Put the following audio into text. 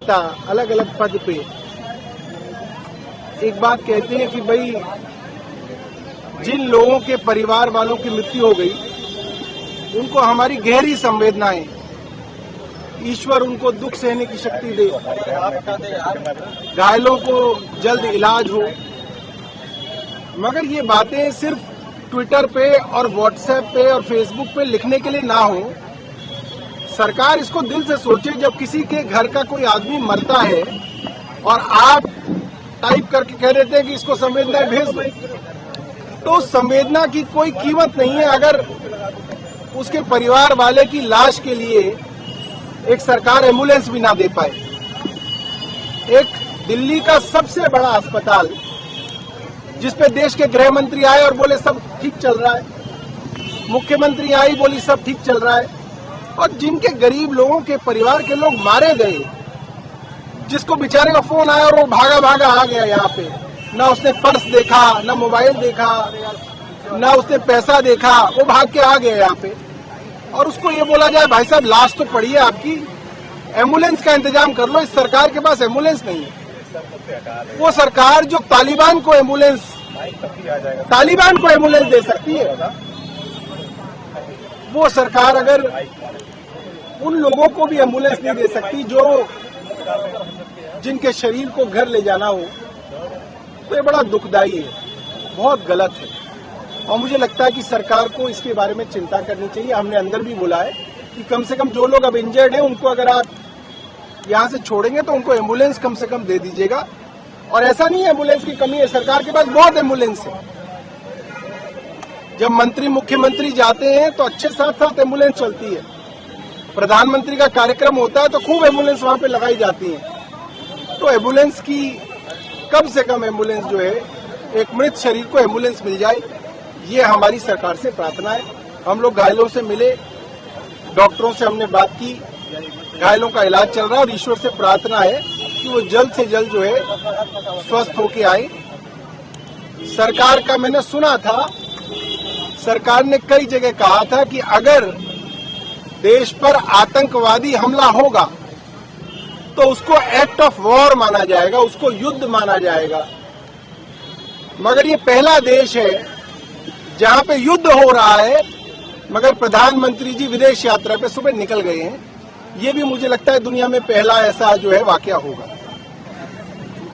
नेता अलग अलग पद पे एक बात कहते हैं कि भाई जिन लोगों के परिवार वालों की मृत्यु हो गई उनको हमारी गहरी संवेदनाएं, ईश्वर उनको दुख सहने की शक्ति दे, घायलों को जल्द इलाज हो। मगर ये बातें सिर्फ ट्विटर पे और व्हाट्सएप पे और फेसबुक पे लिखने के लिए ना हो। सरकार इसको दिल से सोचे। जब किसी के घर का कोई आदमी मरता है और आप टाइप करके कह रहे थे कि इसको संवेदना भेज दो, तो संवेदना की कोई कीमत नहीं है अगर उसके परिवार वाले की लाश के लिए एक सरकार एम्बुलेंस भी ना दे पाए। एक दिल्ली का सबसे बड़ा अस्पताल जिसपे देश के गृह मंत्री आए और बोले सब ठीक चल रहा है, मुख्यमंत्री आई बोली सब ठीक चल रहा है, और जिनके गरीब लोगों के परिवार के लोग मारे गए, जिसको बेचारे का फोन आया और वो भागा भागा आ गया यहाँ पे, ना उसने पर्स देखा, ना मोबाइल देखा, ना उसने पैसा देखा, वो भाग के आ गया यहाँ पे, और उसको ये बोला जाए भाई साहब लाश तो पड़ी है आपकी, एम्बुलेंस का इंतजाम कर लो। इस सरकार के पास एम्बुलेंस नहीं है। वो सरकार जो तालिबान को एम्बुलेंस दे सकती है, वो सरकार अगर उन लोगों को भी एम्बुलेंस नहीं दे सकती जो जिनके शरीर को घर ले जाना हो, तो ये बड़ा दुखदायी है, बहुत गलत है। और मुझे लगता है कि सरकार को इसके बारे में चिंता करनी चाहिए। हमने अंदर भी बोला है कि कम से कम जो लोग अब इंजर्ड हैं उनको अगर आप यहाँ से छोड़ेंगे तो उनको एम्बुलेंस कम से कम दे दीजिएगा। और ऐसा नहीं है एम्बुलेंस की कमी है, सरकार के पास बहुत एम्बुलेंस है। जब मंत्री मुख्यमंत्री जाते हैं तो अच्छे साथ साथ एम्बुलेंस चलती है। प्रधानमंत्री का कार्यक्रम होता है तो खूब एम्बुलेंस वहां पे लगाई जाती है। तो एम्बुलेंस की कम से कम एम्बुलेंस जो है, एक मृत शरीर को एम्बुलेंस मिल जाए, ये हमारी सरकार से प्रार्थना है। हम लोग घायलों से मिले, डॉक्टरों से हमने बात की, घायलों का इलाज चल रहा है और ईश्वर से प्रार्थना है कि वो जल्द से जल्द जो है स्वस्थ होके आए। सरकार का मैंने सुना था, सरकार ने कई जगह कहा था कि अगर देश पर आतंकवादी हमला होगा तो उसको एक्ट ऑफ वॉर माना जाएगा, उसको युद्ध माना जाएगा। मगर ये पहला देश है जहां पे युद्ध हो रहा है, मगर प्रधानमंत्री जी विदेश यात्रा पे सुबह निकल गए हैं। ये भी मुझे लगता है दुनिया में पहला ऐसा जो है वाकया होगा।